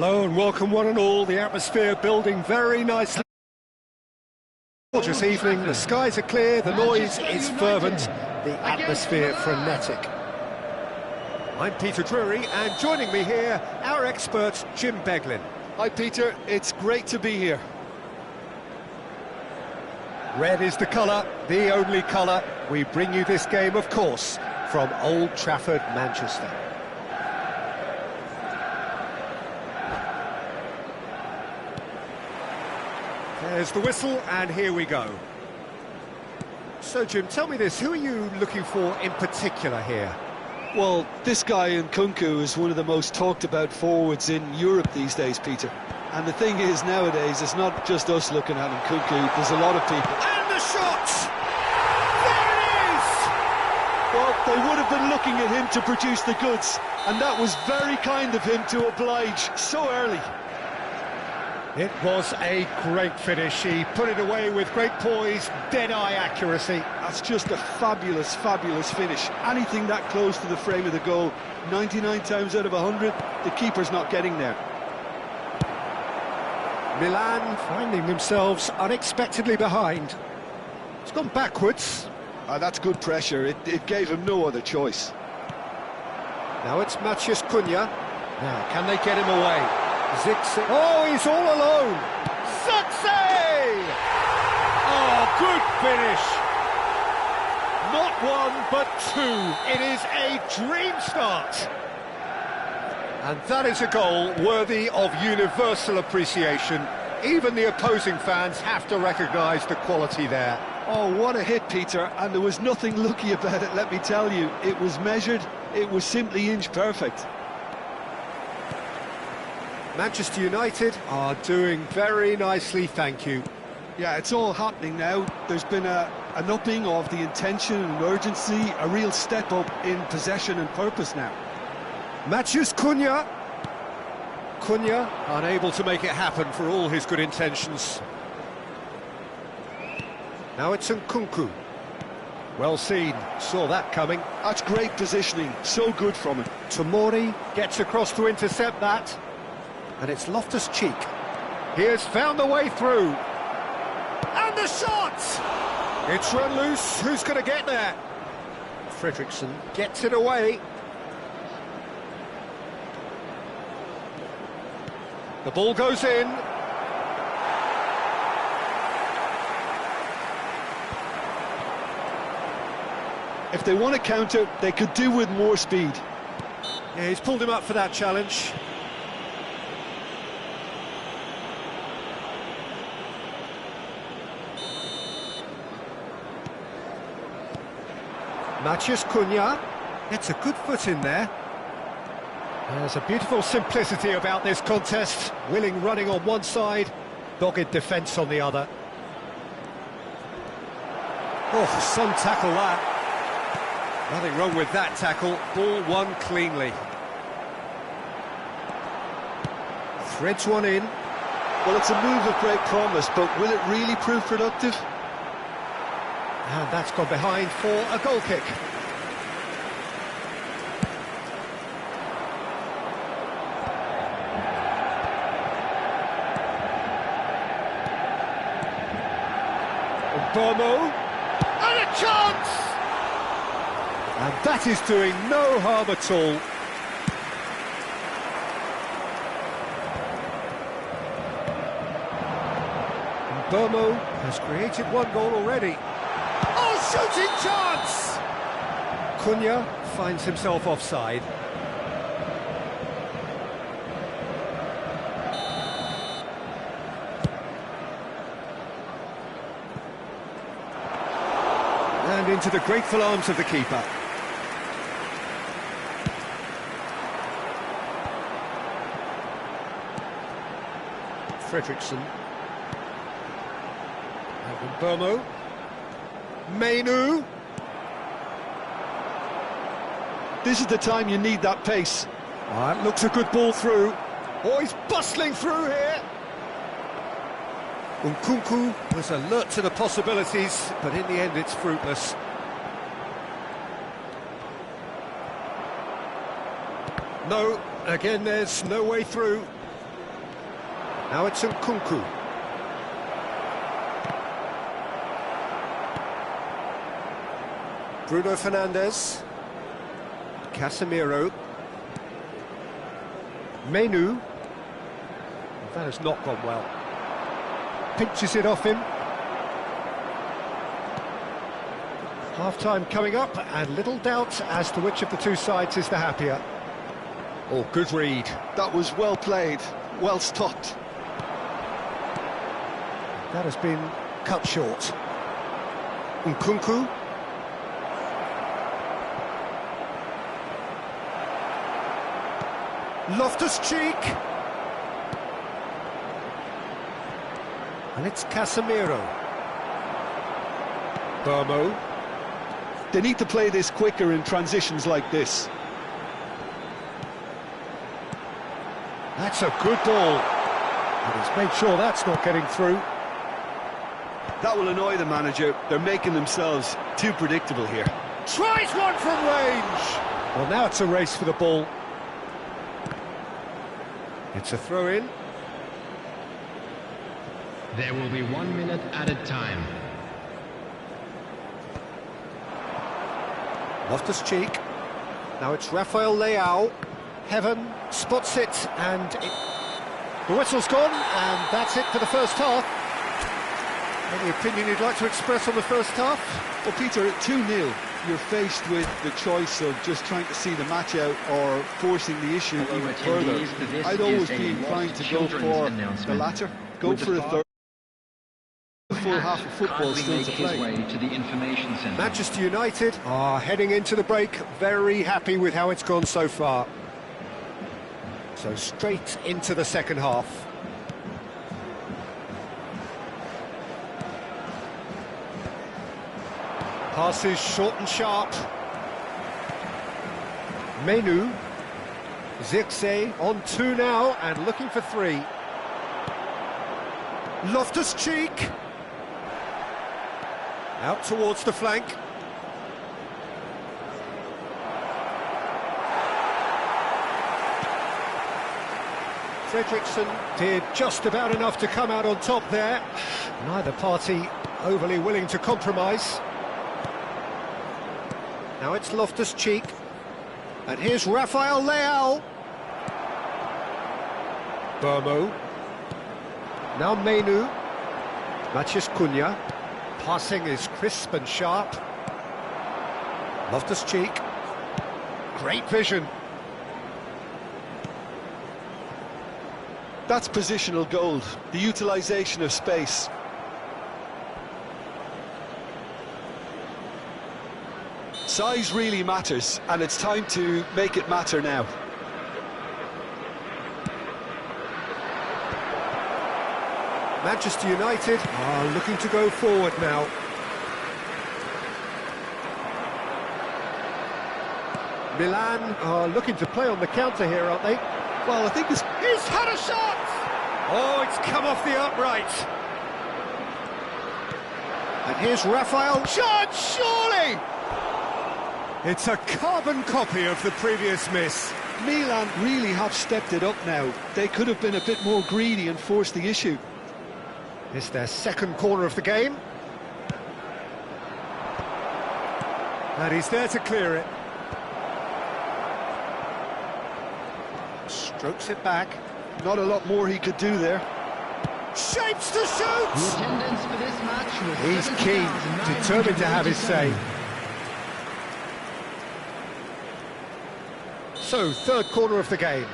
Hello and welcome one and all, the atmosphere building very nicely. Gorgeous evening, the skies are clear, the noise is fervent, the atmosphere frenetic. I'm Peter Drury, and joining me here, our expert Jim Beglin. Hi Peter, it's great to be here. Red is the colour, the only colour. We bring you this game, of course, from Old Trafford, Manchester. There's the whistle, and here we go. So, Jim, tell me this, who are you looking for in particular here? Well, this guy Nkunku is one of the most talked about forwards in Europe these days, Peter. And the thing is, nowadays, it's not just us looking at Nkunku, there's a lot of people. And the shot! There it is! Well, they would have been looking at him to produce the goods, and that was very kind of him to oblige so early. It was a great finish. He put it away with great poise, dead-eye accuracy. That's just a fabulous, fabulous finish. Anything that close to the frame of the goal, 99 times out of 100, the keeper's not getting there. Milan finding themselves unexpectedly behind. It's gone backwards. That's good pressure. It gave him no other choice. Now it's Matheus Cunha. Now, can they get him away? Zirkzee. Oh, he's all alone. Zirkzee! Oh, good finish. Not one, but two. It is a dream start. And that is a goal worthy of universal appreciation. Even the opposing fans have to recognise the quality there. Oh, what a hit, Peter, and there was nothing lucky about it, let me tell you. It was measured, it was simply inch perfect. Manchester United are doing very nicely, thank you. Yeah, it's all happening now. There's been an upping of the intention and urgency, a real step up in possession and purpose now. Matheus Cunha. Cunha unable to make it happen for all his good intentions. Now it's Nkunku. Well seen, saw that coming. That's great positioning, so good from him. Tomori gets across to intercept that. And it's Loftus-Cheek. He has found the way through. And the shot! It's run loose, who's going to get there? Fredriksson gets it away. The ball goes in. If they want to counter, they could do with more speed. Yeah, he's pulled him up for that challenge. Matheus Cunha gets a good foot in there. There's a beautiful simplicity about this contest. Willing running on one side, dogged defence on the other. Oh, some tackle that. Nothing wrong with that tackle. Ball won cleanly. Threads one in. Well, it's a move of great promise, but will it really prove productive? And that's gone behind for a goal kick. Mbeumo, and a chance! And that is doing no harm at all. Mbeumo has created one goal already. Oh, shooting chance! Cunha finds himself offside. And into the grateful arms of the keeper. Fredriksson. And Mbeumo. Mainoo. This is the time you need that pace. That looks a good ball through. Oh, he's bustling through here. Nkunku was alert to the possibilities, but in the end it's fruitless. No, again there's no way through. Now it's Nkunku. Bruno Fernandes. Casemiro. Menu. That has not gone well. Pinches it off him. Half-time coming up, and little doubt as to which of the two sides is the happier. Oh, good read. That was well played, well stopped. That has been cut short. Nkunku. Loftus-Cheek. And it's Casemiro. Burmo. They need to play this quicker in transitions like this. That's a good ball. And he's made sure that's not getting through. That will annoy the manager. They're making themselves too predictable here. Tries one from range. Well, now it's a race for the ball. It's a throw-in. There will be 1 minute added time. Loftus-Cheek. Now it's Rafael Leao. Heaven spots it, and the whistle's gone, and that's it for the first half. Any opinion you'd like to express on the first half? Well, Peter, at 2-0, you're faced with the choice of just trying to see the match out or forcing the issue even further. I'd always be inclined to go for the latter, go for a third. Full half of football still to play. Manchester United are heading into the break, very happy with how it's gone so far. So straight into the second half. Passes short and sharp. Menu. Zirkzee on 2 now and looking for 3. Loftus-Cheek. Out towards the flank. Fredriksson did just about enough to come out on top there. Neither party overly willing to compromise. Now it's Loftus-Cheek. And here's Rafael Leao. Burmo. Now Menu. Matheus Cunha. Passing is crisp and sharp. Loftus-Cheek. Great vision. That's positional gold, the utilisation of space. Size really matters, and it's time to make it matter now. Manchester United are looking to go forward now. Milan are looking to play on the counter here, aren't they? Well, I think he's had a shot! Oh, it's come off the upright. And here's Rafael. Shot, surely! It's a carbon copy of the previous miss. Milan really have stepped it up now. They could have been a bit more greedy and forced the issue. It's their second corner of the game. And he's there to clear it. Strokes it back. Not a lot more he could do there. Shapes to shoot! The attendance for this match was He's keen, determined to have his say. So, third corner of the game.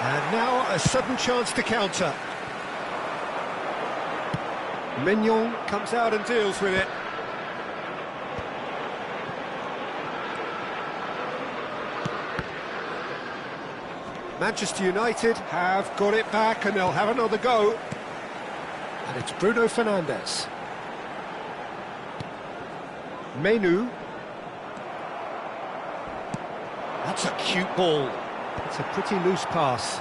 And now a sudden chance to counter. Mignon comes out and deals with it. Manchester United have got it back and they'll have another go. And it's Bruno Fernandes. Menu. That's a cute ball. It's a pretty loose pass.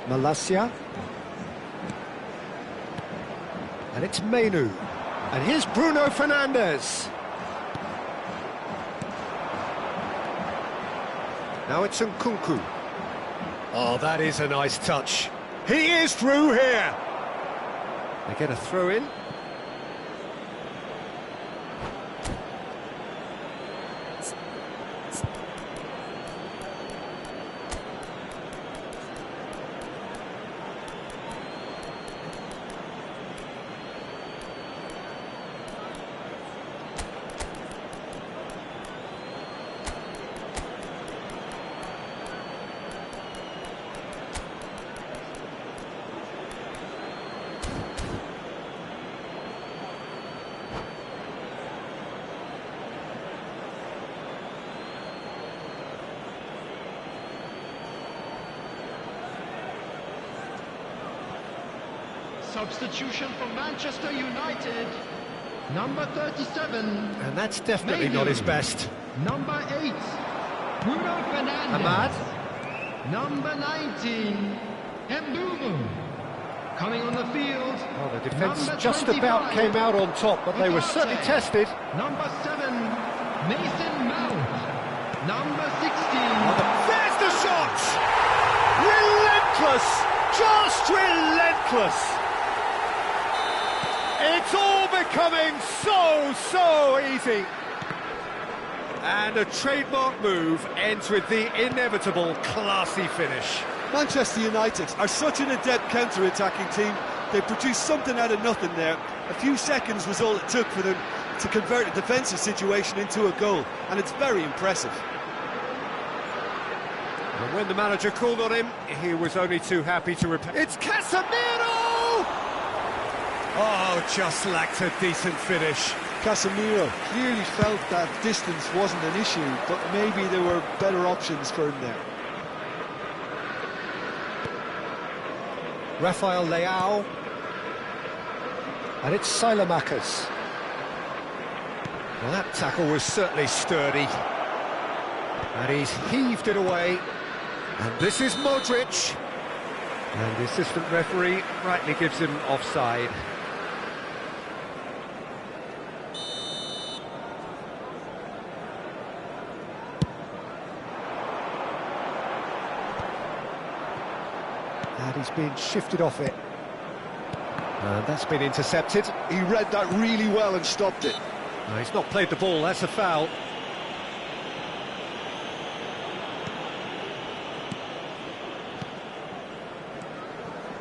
Malacia. And it's Menu. And here's Bruno Fernandes. Now it's Nkunku. Oh, that is a nice touch. He is through here. They get a throw in. Substitution for Manchester United. Number 37. And that's definitely not his best. Number 8. Bruno Fernandes. Ahmad. Number 19. Mbumu. Coming on the field. Oh, the defence Number just 25, about came out on top, but they were certainly tested. Number 7. Mason Mount. Number 16. There's the shot! Relentless! Just relentless! It's all becoming so easy. And a trademark move ends with the inevitable classy finish. Manchester United are such an adept counter-attacking team. They produced something out of nothing there. A few seconds was all it took for them to convert a defensive situation into a goal, and it's very impressive. And when the manager called on him, he was only too happy to repair. It's Casemiro! Oh, just lacked a decent finish. Casemiro clearly felt that distance wasn't an issue, but maybe there were better options for him there. Rafael Leao. And it's Saelemaekers. Well, that tackle was certainly sturdy. And he's heaved it away. And this is Modric. And the assistant referee rightly gives him offside. And he's been shifted off it. And that's been intercepted. He read that really well and stopped it. No, he's not played the ball, that's a foul.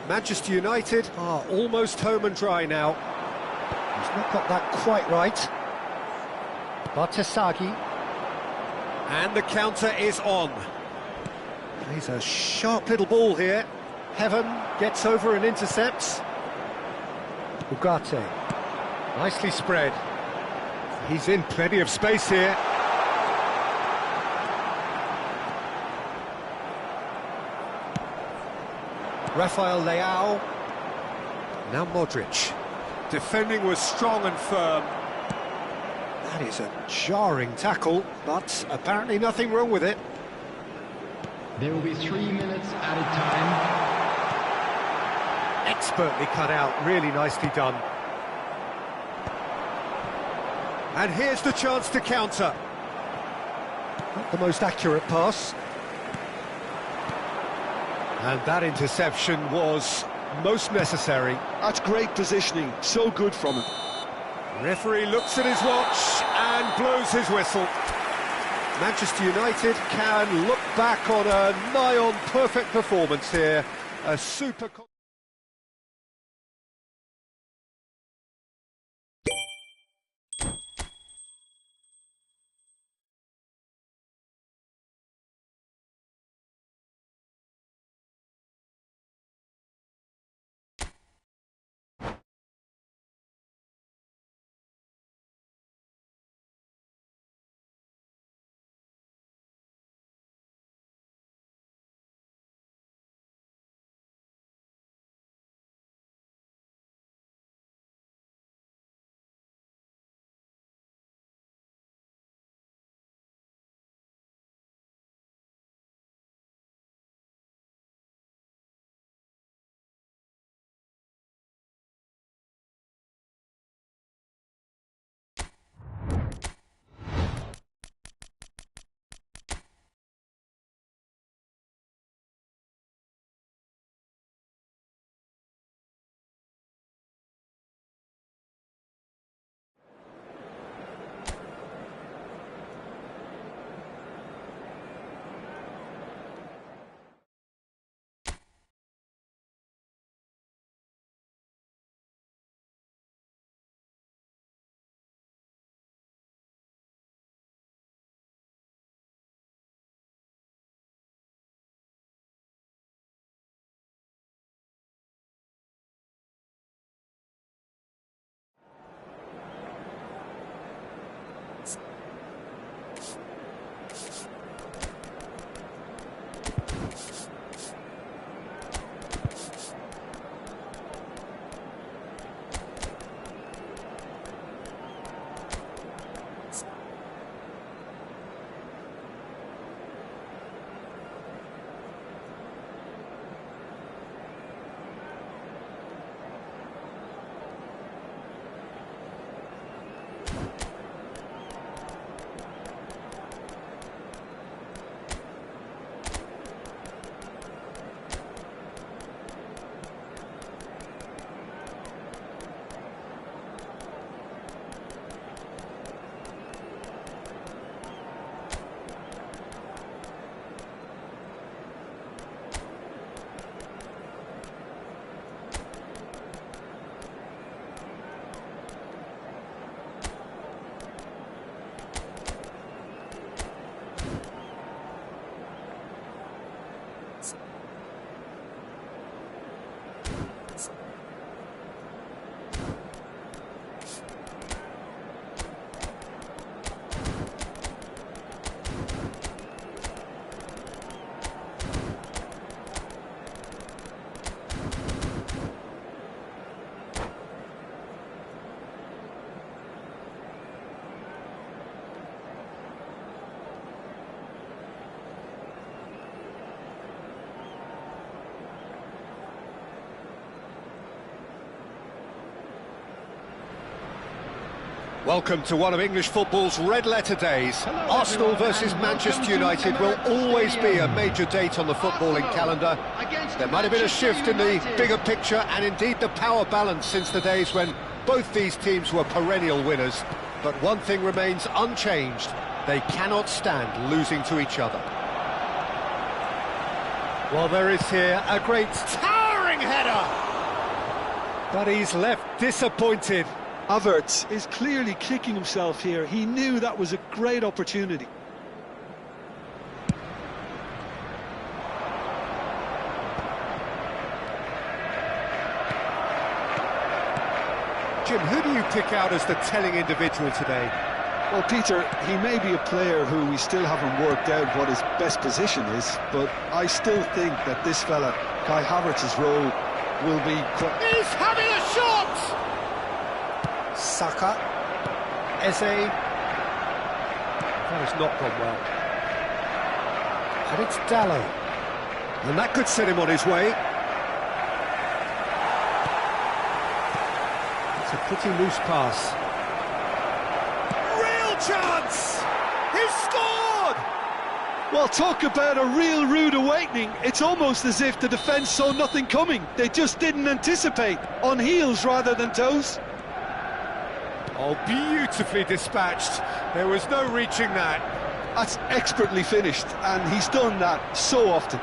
Manchester United are almost home and dry now. He's not got that quite right. Bartesaghi. And the counter is on. He's a sharp little ball here. Heaven gets over and intercepts. Ugarte. Nicely spread. He's in plenty of space here. Rafael Leao. Now Modric. Defending was strong and firm. That is a jarring tackle, but apparently nothing wrong with it. There will be 3 minutes added time. Expertly cut out, really nicely done. And here's the chance to counter. Not the most accurate pass. And that interception was most necessary. That's great positioning, so good from him. Referee looks at his watch and blows his whistle. Manchester United can look back on a nigh-on perfect performance here. A super... Welcome to one of English football's red-letter days. Arsenal versus Manchester United will always be a major date on the footballing calendar. There might have been a shift in the bigger picture and indeed the power balance since the days when both these teams were perennial winners. But one thing remains unchanged: they cannot stand losing to each other. Well, there is here a great towering header, but he's left disappointed. Havertz is clearly kicking himself here. He knew that was a great opportunity. Jim, who do you pick out as the telling individual today? Well, Peter, he may be a player who we still haven't worked out what his best position is, but I still think that this fella, Kai Havertz's role, will be quite... He's having a shot! Saka, Eze, that has not gone well. And it's Dalot, and that could set him on his way. It's a pretty loose pass. Real chance! He's scored! Well, talk about a real rude awakening. It's almost as if the defence saw nothing coming. They just didn't anticipate, on heels rather than toes. Oh, beautifully dispatched. There was no reaching that. That's expertly finished, and he's done that so often.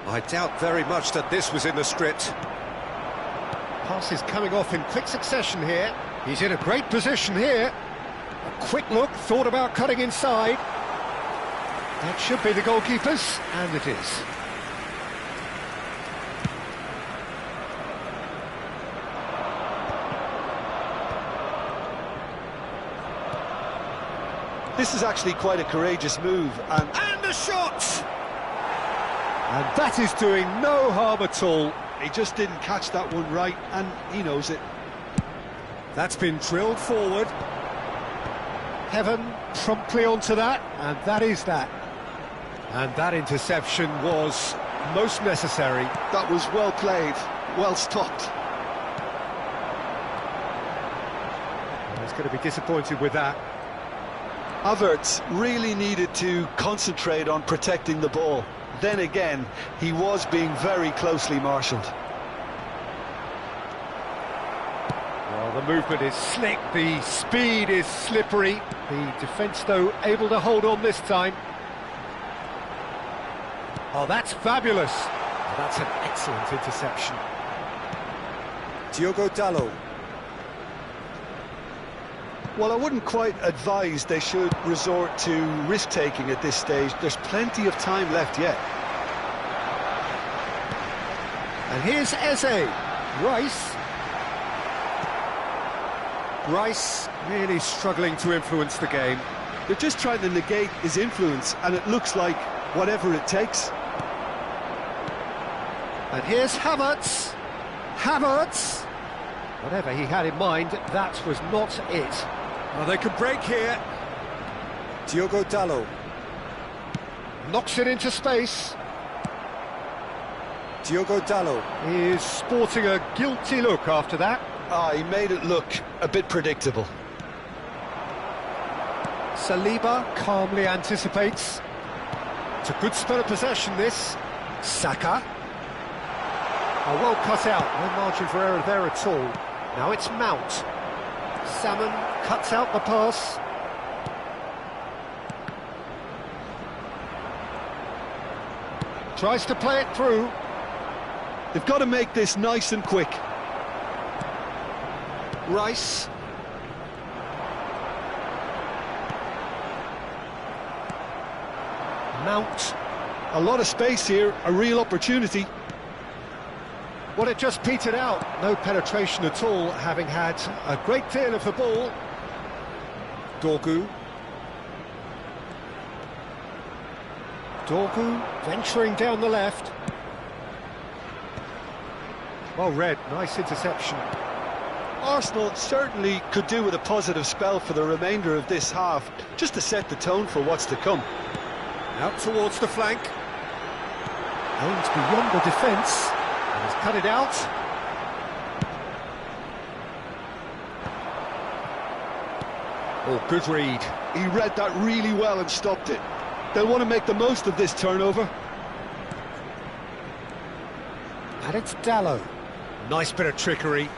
I doubt very much that this was in the script. Pass is coming off in quick succession here. He's in a great position here. A quick look, thought about cutting inside. That should be the goalkeeper's, and it is. This is actually quite a courageous move, and a shot! And that is doing no harm at all. he just didn't catch that one right, and he knows it. That's been drilled forward. Heaven promptly onto that, and that is that. And that interception was most necessary. That was well played, well stopped. He's going to be disappointed with that. Havertz really needed to concentrate on protecting the ball. Then again, he was being very closely marshalled. Well, the movement is slick, the speed is slippery. The defence, though, able to hold on this time. Oh, that's fabulous. That's an excellent interception. Diogo Dalot. Well, I wouldn't quite advise they should resort to risk-taking at this stage. There's plenty of time left yet. And here's Eze. Rice really struggling to influence the game. They're just trying to negate his influence, and it looks like whatever it takes. And here's Havertz. Whatever he had in mind, that was not it. Well, they can break here. Diogo Dalot. Knocks it into space. Diogo Dalot is sporting a guilty look after that. He made it look a bit predictable. Saliba calmly anticipates. It's a good spell of possession, this. Saka. Oh, well cut out, no margin for error there at all. Now it's Mount. Salmon cuts out the pass. Tries to play it through. They've got to make this nice and quick. Rice. Mount. A lot of space here, a real opportunity. Well, it just petered out. No penetration at all, having had a great deal of the ball. Dorgu venturing down the left. Well read, nice interception. Arsenal certainly could do with a positive spell for the remainder of this half, just to set the tone for what's to come. Out towards the flank. Aims beyond the defence. And has cut it out. Oh, good read. He read that really well and stopped it. They'll want to make the most of this turnover. And it's Dalot. Nice bit of trickery.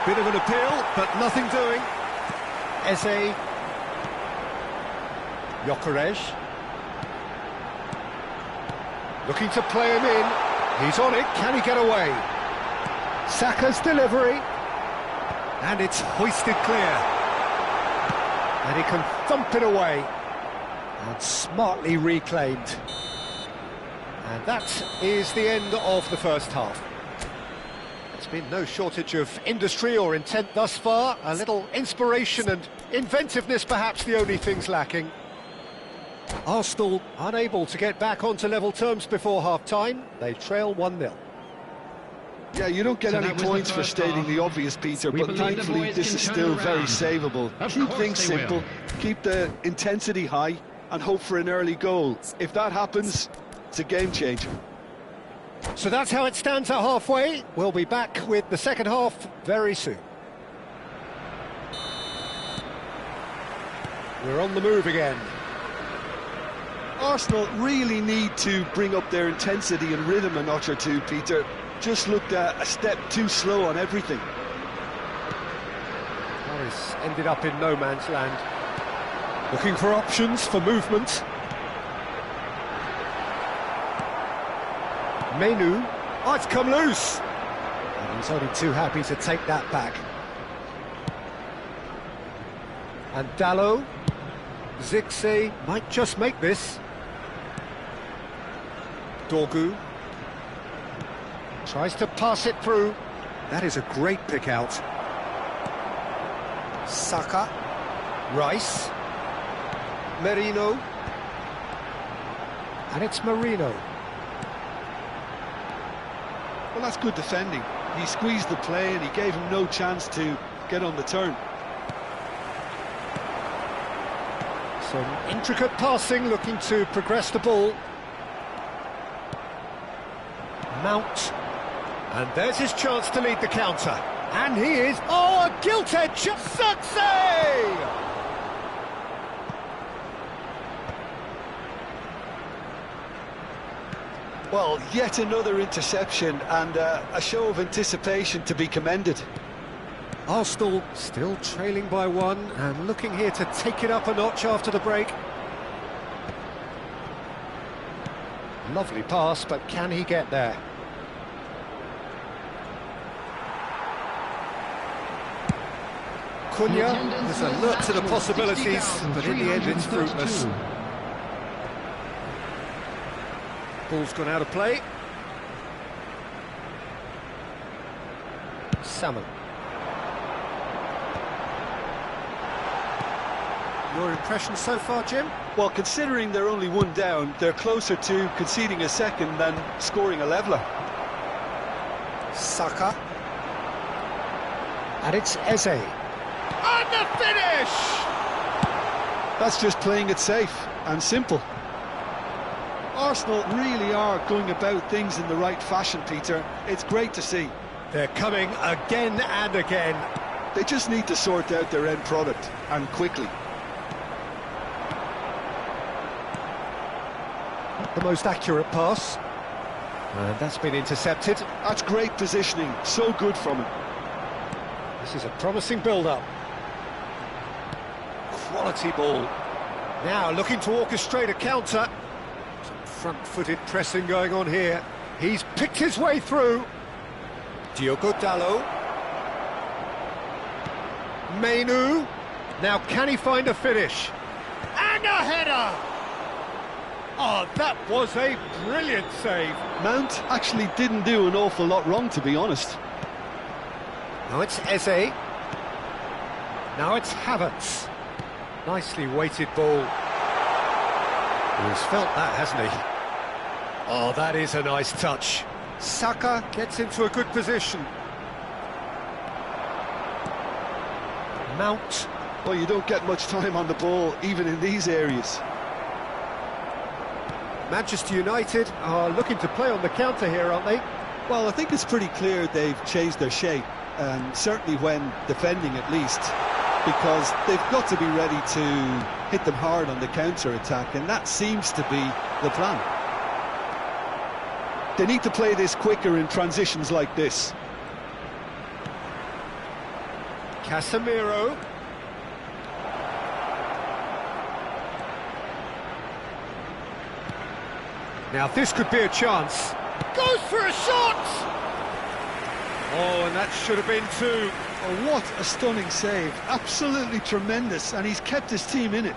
Bit of an appeal, but nothing doing. Eze. Gyökeres. Looking to play him in. He's on it. Can he get away? Saka's delivery. And it's hoisted clear. And he can thump it away. And smartly reclaimed. And that is the end of the first half. There's been no shortage of industry or intent thus far. A little inspiration and inventiveness perhaps the only things lacking. Arsenal unable to get back onto level terms before half-time. They trail 1-0. Yeah, you don't get any points for stating the obvious, Peter, but thankfully this is still very savable. Keep things simple, keep the intensity high, and hope for an early goal. If that happens, it's a game changer. So that's how it stands at halfway. We'll be back with the second half very soon. We're on the move again. Arsenal really need to bring up their intensity and rhythm a notch or two, Peter. Just looked a step too slow on everything. Paris ended up in no man's land. Looking for options for movement. Mainoo. Oh, it's come loose. And he's only too happy to take that back. And Dalot. Zirkzee might just make this. Dorgu. Tries to pass it through. That is a great pick out. Saka. Rice. Merino. And it's Merino. Well, that's good defending. He squeezed the play and he gave him no chance to get on the turn. Some intricate passing, looking to progress the ball. Mount. And there's his chance to lead the counter. And he is... Oh, a gilt-edged shot! Zirkzee! Well, yet another interception and a show of anticipation to be commended. Arsenal still trailing by 1 and looking here to take it up a notch after the break. Lovely pass, but can he get there? Cunha is alert to the possibilities, but in the end it's fruitless. Ball's gone out of play. Salmon. Your impression so far, Jim? Well, considering they're only 1 down, they're closer to conceding a second than scoring a leveller. Saka. And it's Eze. And the finish! That's just playing it safe and simple. Arsenal really are going about things in the right fashion, Peter. It's great to see. They're coming again and again. They just need to sort out their end product, and quickly. Not the most accurate pass. And that's been intercepted. That's great positioning, so good from him. This is a promising build-up. Quality ball. Now looking to orchestrate a counter. Some front-footed pressing going on here. He's picked his way through. Diogo Dalot. Mainoo. Now can he find a finish? And a header! Oh, that was a brilliant save. Mount actually didn't do an awful lot wrong, to be honest. Now it's Eze. Now it's Havertz. Nicely weighted ball. He's felt that, hasn't he? Oh, that is a nice touch. Saka gets into a good position. Mount. Well, you don't get much time on the ball, even in these areas. Manchester United are looking to play on the counter here, aren't they? Well, I think it's pretty clear they've changed their shape, certainly when defending at least. because they've got to be ready to hit them hard on the counter-attack, and that seems to be the plan. They need to play this quicker in transitions like this. Casemiro. Now this could be a chance. Goes for a shot! Oh, and that should have been two. Oh, what a stunning save. Absolutely tremendous, and he's kept his team in it.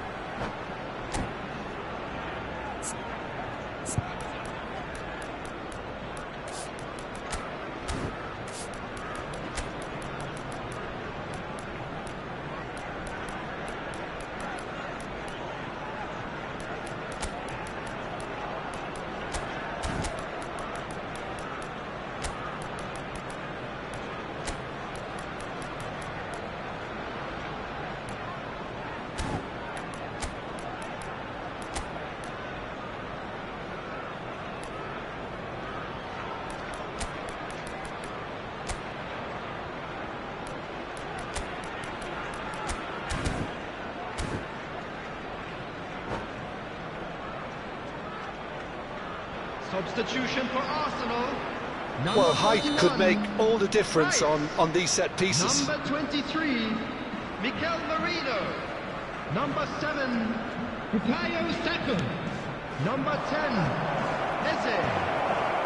Substitution for Arsenal. Well, height could make all the difference on these set pieces. Number 23, Mikel Merino. Number 7, Bukayo Saka. Number 10, Eze.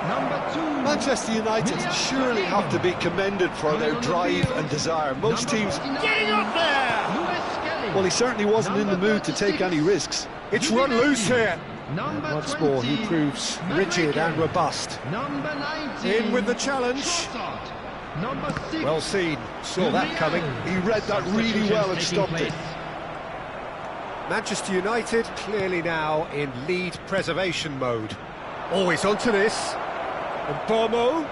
Number 2, Manchester United surely have to be commended for their drive and desire. Most teams... Getting up there! Lewis Skelly. Well, he certainly wasn't in the mood to take any risks. It's run loose here. Number Once 20, more, he proves rigid and robust. Number 19, In with the challenge. Trossard. Number 6, Well seen. Saw that coming. He read that really well and stopped it. Manchester United clearly now in lead preservation mode. Always onto this. And Bomo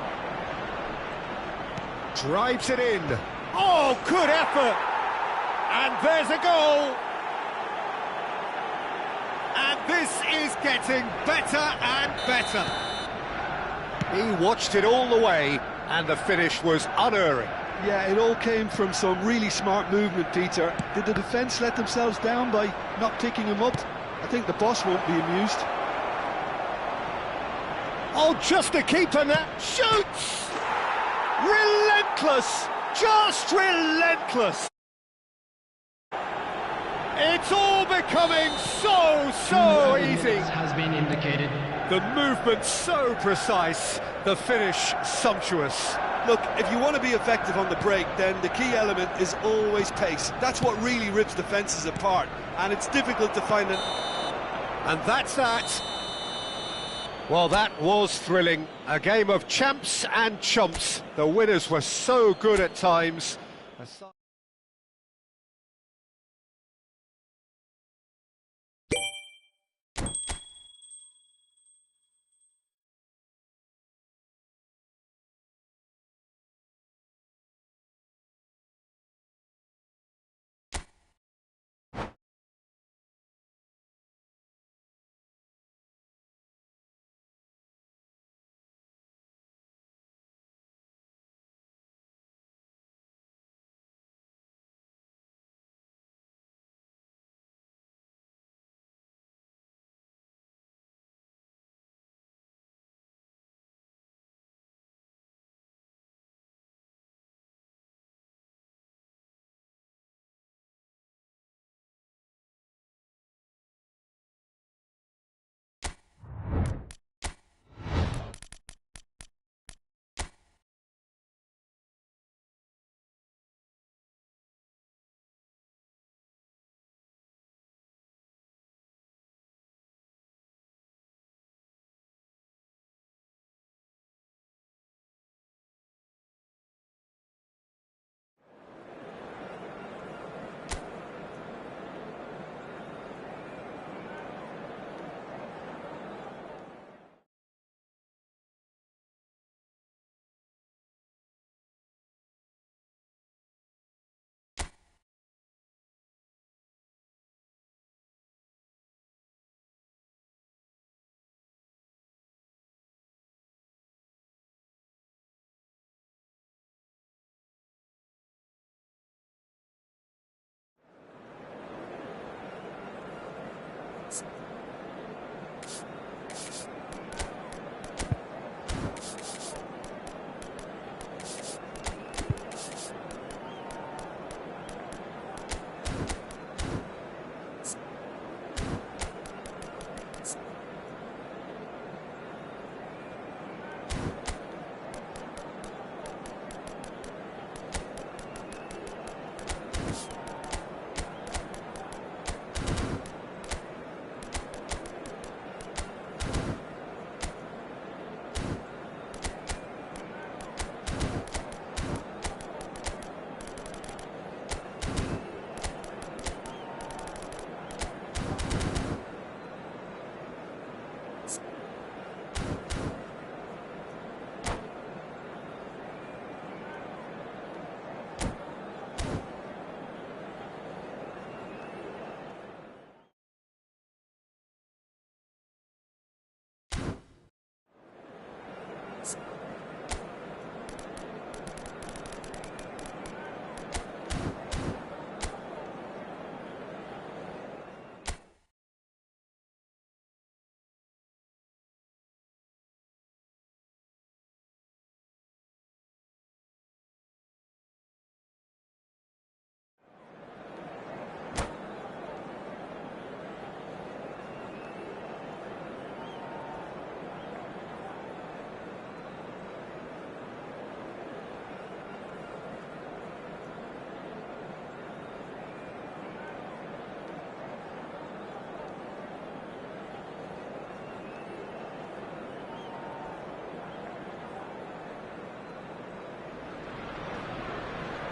drives it in. Oh, good effort! And there's a goal! And this is getting better and better. He watched it all the way, and the finish was unerring. Yeah, it all came from some really smart movement, Peter. Did the defence let themselves down by not picking him up? I think the boss won't be amused. Oh, just a keeper now. Shoots! Relentless! Just relentless! It's all becoming so easy. has been indicated. The movement so precise, the finish sumptuous. Look, if you want to be effective on the break, then the key element is always pace. That's what really rips defences apart, and it's difficult to find an... And that's that. Well, that was thrilling. A game of champs and chumps. The winners were so good at times.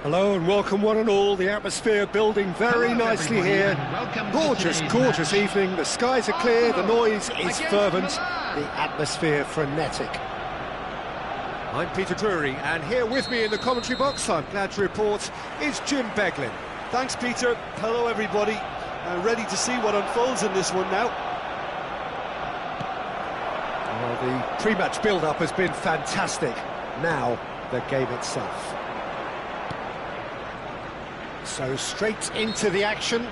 Hello and welcome one and all. The atmosphere building very nicely here. Gorgeous, gorgeous evening. The skies are clear, the noise is fervent, the atmosphere frenetic. I'm Peter Drury, and here with me in the commentary box, I'm glad to report, is Jim Beglin. Thanks, Peter. Hello, everybody. Ready to see what unfolds in this one now. Well, the pre-match build-up has been fantastic. Now, the game itself. So straight into the action.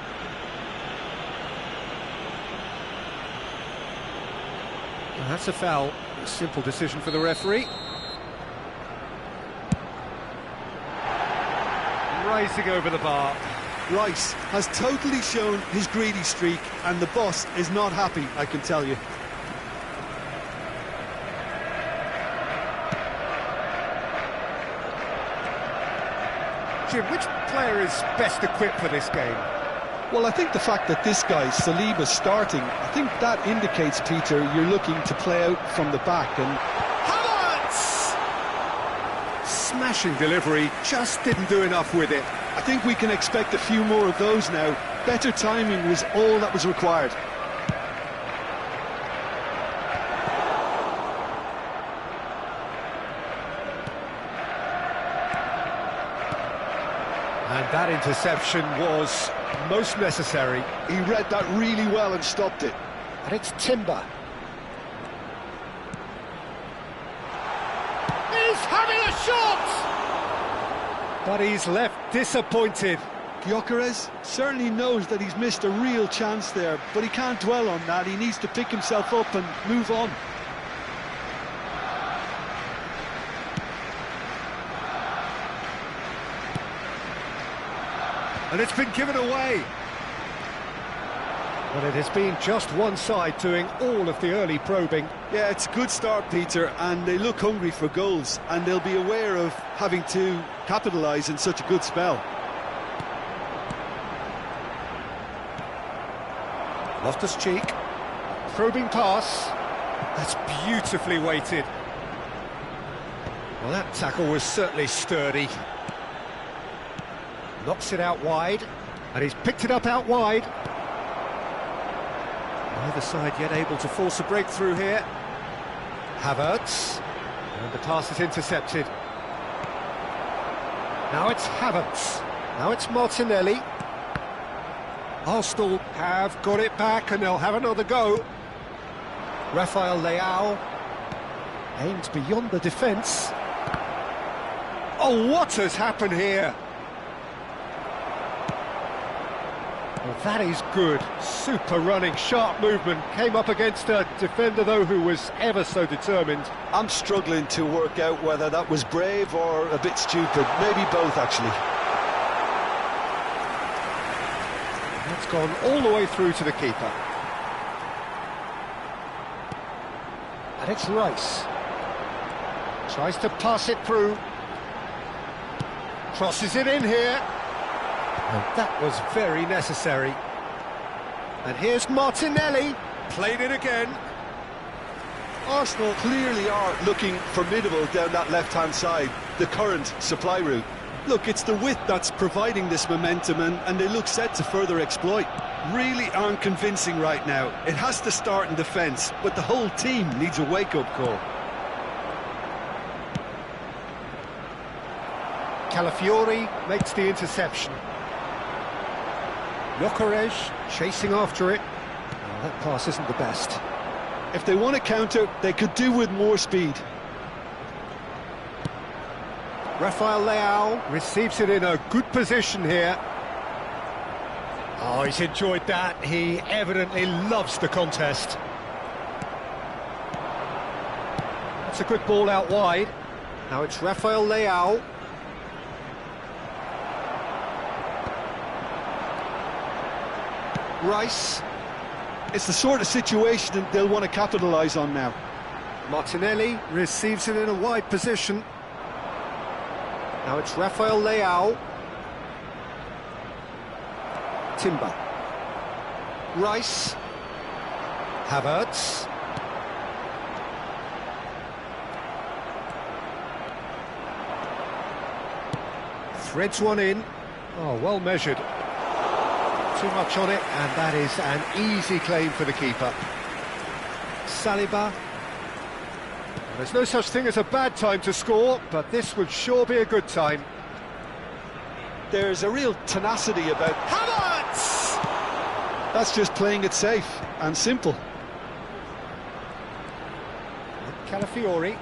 Well, that's a foul. A simple decision for the referee. Rising over the bar. Rice has totally shown his greedy streak, and the boss is not happy, I can tell you. Jim, which player is best equipped for this game? Well, I think the fact that this guy, Saliba, starting, I think that indicates, Peter, you're looking to play out from the back. And Havertz! Smashing delivery, just didn't do enough with it. I think we can expect a few more of those now. Better timing was all that was required. And that interception was most necessary. He read that really well and stopped it. And it's Timber. He's having a shot! But he's left disappointed. Gyökeres certainly knows that he's missed a real chance there, but he can't dwell on that. He needs to pick himself up and move on. And it's been given away. But it has been just one side doing all of the early probing. Yeah, it's a good start, Peter, and they look hungry for goals, and they'll be aware of having to capitalise in such a good spell. Loftus-Cheek, probing pass. That's beautifully weighted. Well, that tackle was certainly sturdy. Knocks it out wide, and he's picked it up out wide. Neither side yet able to force a breakthrough here. Havertz, and the pass is intercepted. Now it's Havertz, now it's Martinelli. Arsenal have got it back and they'll have another go. Rafael Leao aims beyond the defence. Oh, what has happened here? Well, that is good. Super running, sharp movement. Came up against a defender, though, who was ever so determined. I'm struggling to work out whether that was brave or a bit stupid. Maybe both, actually. That's gone all the way through to the keeper. And it's Rice. Tries to pass it through. Crosses it in here. And that was very necessary. And here's Martinelli. Played it again. Arsenal clearly are looking formidable down that left-hand side, the current supply route. Look, it's the width that's providing this momentum, and they look set to further exploit. Really aren't convincing right now. It has to start in defence, but the whole team needs a wake-up call. Calafiori makes the interception. Gyökeres chasing after it. Oh, that pass isn't the best. If they want to counter, they could do with more speed. Rafael Leao receives it in a good position here. Oh, he's enjoyed that. He evidently loves the contest. That's a good ball out wide. Now it's Rafael Leao. Rice. It's the sort of situation that they'll want to capitalise on now. Martinelli receives it in a wide position. Now it's Rafael Leao. Timber. Rice. Havertz. Threads one in. Oh, well measured. Too much on it, and that is an easy claim for the keeper. Saliba. There's no such thing as a bad time to score, but this would sure be a good time. There's a real tenacity about Havertz! That's just playing it safe and simple. Calafiori.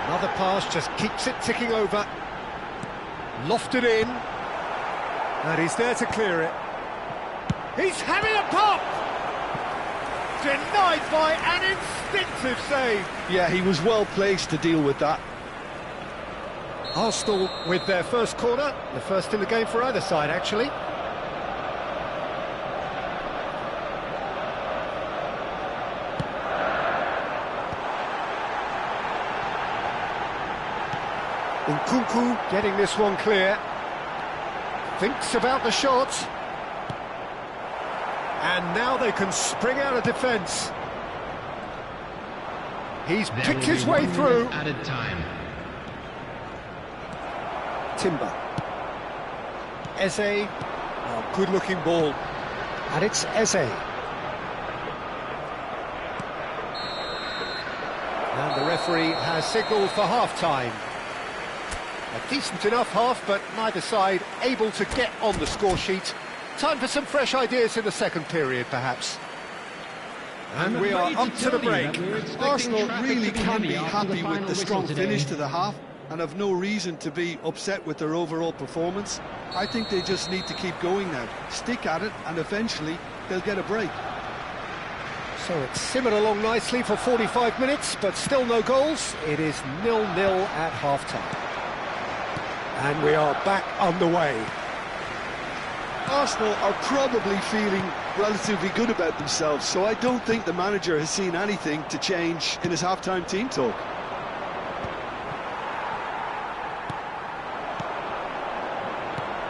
Another pass, just keeps it ticking over. Lofted in. And he's there to clear it. He's having a pop! Denied by an instinctive save. Yeah, he was well placed to deal with that. Arsenal with their first corner, the first in the game for either side, actually. Nkunku getting this one clear. Thinks about the shot. And now they can spring out of defence. He's picked his way through. Added time. Timber. Eze. Oh, good-looking ball. And it's Eze. And the referee has signalled for half-time. A decent enough half, but neither side able to get on the score sheet. Time for some fresh ideas in the second period, perhaps. And we are up to the break. Arsenal really can be happy with the strong finish to the half and have no reason to be upset with their overall performance. I think they just need to keep going now. Stick at it, and eventually they'll get a break. So it's simmered along nicely for 45 minutes, but still no goals. It is 0-0 at half-time. And we are back underway. Arsenal are probably feeling relatively good about themselves, so I don't think the manager has seen anything to change in his half-time team talk.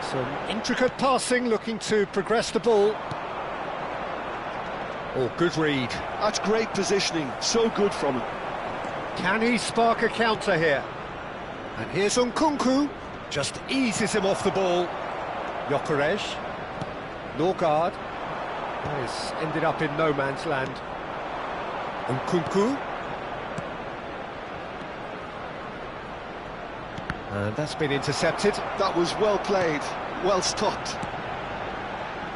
Some intricate passing, looking to progress the ball. Oh, good read. That's great positioning, so good from him. Can he spark a counter here? And here's Nkunku, just eases him off the ball. Gyökeres, Norgard, has ended up in no man's land. Nkunku. And that's been intercepted. That was well played, well stopped.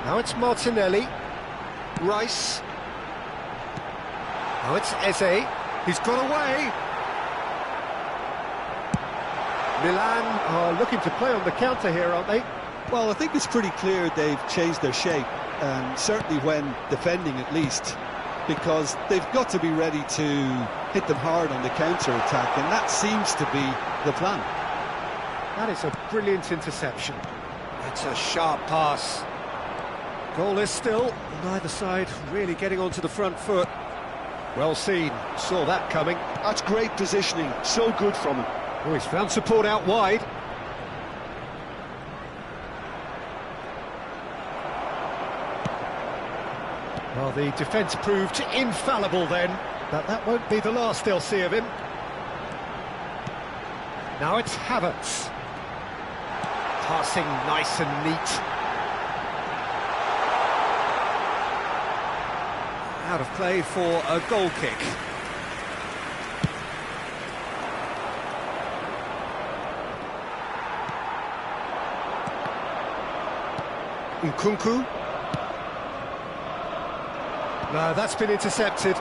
Now it's Martinelli. Rice. Now it's Eze. He's got away. Milan are looking to play on the counter here, aren't they? Well, I think it's pretty clear they've changed their shape, certainly when defending at least, because they've got to be ready to hit them hard on the counter-attack, and that seems to be the plan. That is a brilliant interception. That's a sharp pass. Goalless still, neither side really getting onto the front foot. Well seen, saw that coming. That's great positioning, so good from him. Oh, he's found support out wide. Well, the defence proved infallible then, but that won't be the last they'll see of him. Now it's Havertz. Passing nice and neat. Out of play for a goal kick. Nkunku. No, that's been intercepted.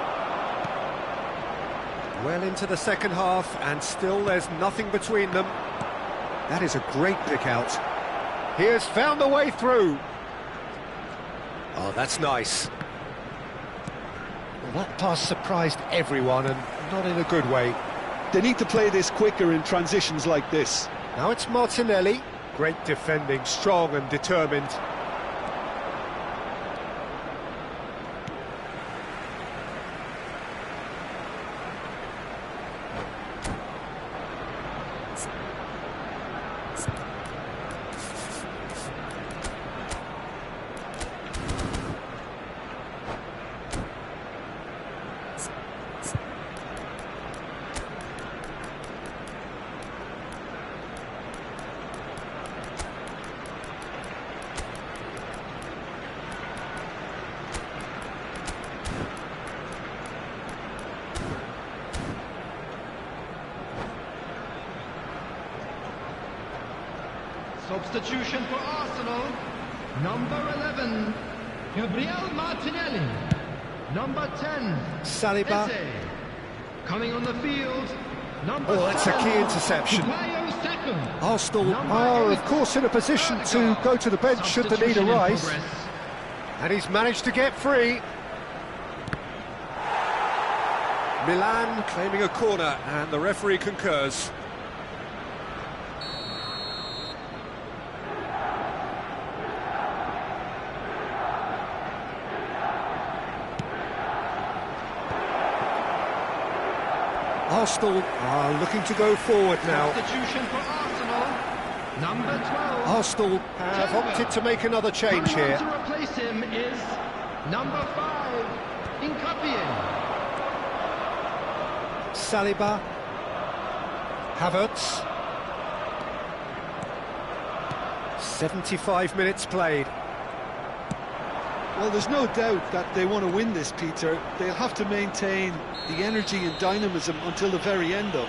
Well into the second half, and still there's nothing between them. That is a great pick out. He has found the way through. Oh, that's nice. Well, that pass surprised everyone, and not in a good way. They need to play this quicker in transitions like this. Now it's Martinelli. Great defending, strong and determined. Substitution for Arsenal. Number 11, Gabriel Martinelli. Number 10, Saliba. Eze. Coming on the field, number Oh, that's a 7, key interception. Bukayo Saka. Arsenal Number are, 8, of course, in a position to go to the bench should the need Substitution in arise. progress. And he's managed to get free. Milan claiming a corner, and the referee concurs. Arsenal are looking to go forward now. Substitution for Arsenal. Number 12. Arsenal have opted to make another change Coming on here. to replace him is number 5, Nkapie. Saliba. Havertz. 75 minutes played. Well, there's no doubt that they want to win this, Peter. They'll have to maintain the energy and dynamism until the very end, though.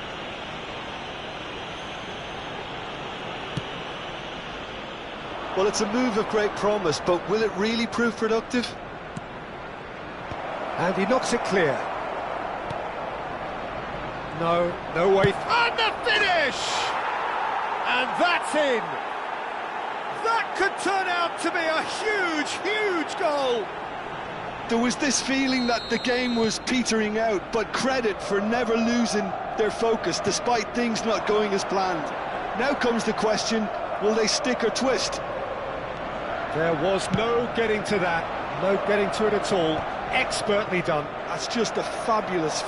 Well, it's a move of great promise, but will it really prove productive? And he knocks it clear. No way. And the finish! And that's in! That could turn out to be a huge goal! There was this feeling that the game was petering out, but credit for never losing their focus despite things not going as planned. Now comes the question, will they stick or twist? There was no getting to that, no getting to it at all. Expertly done. That's just a fabulous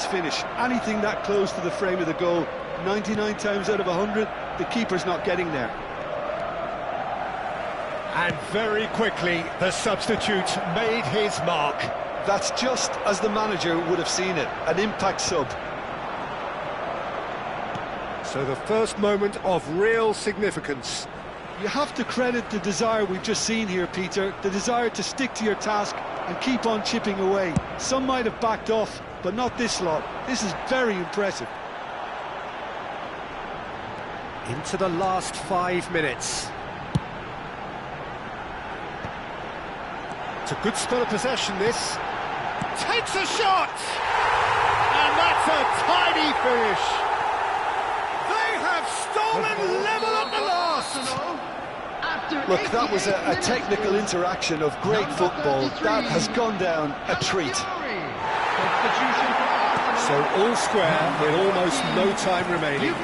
finish. Anything that close to the frame of the goal, 99 times out of 100, the keeper's not getting there. And very quickly, the substitute made his mark. That's just as the manager would have seen it, an impact sub. So the first moment of real significance. You have to credit the desire we've just seen here, Peter, the desire to stick to your task and keep on chipping away. Some might have backed off, but not this lot. This is very impressive. Into the last 5 minutes. It's a good spell of possession, this. Takes a shot! And that's a tidy finish. They have stolen level at the last. Look, that was a technical interaction of great football. That has gone down a treat. So all square with almost no time remaining.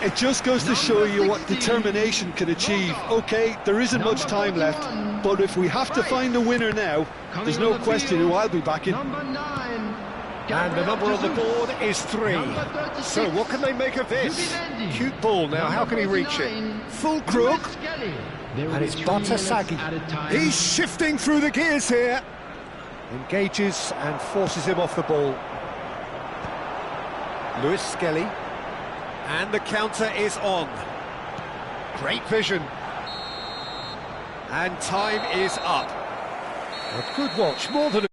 It just goes to show you what determination can achieve. OK, there isn't much time left, but if we have to find a winner now, there's no question who I'll be backing. And the number on the board is 3. So what can they make of this? Cute ball now, how can he reach it? Full crook. And it's Batasagi. He's shifting through the gears here. Engages and forces him off the ball. Lewis Skelly. And the counter is on. Great vision. And time is up. A good watch, more than a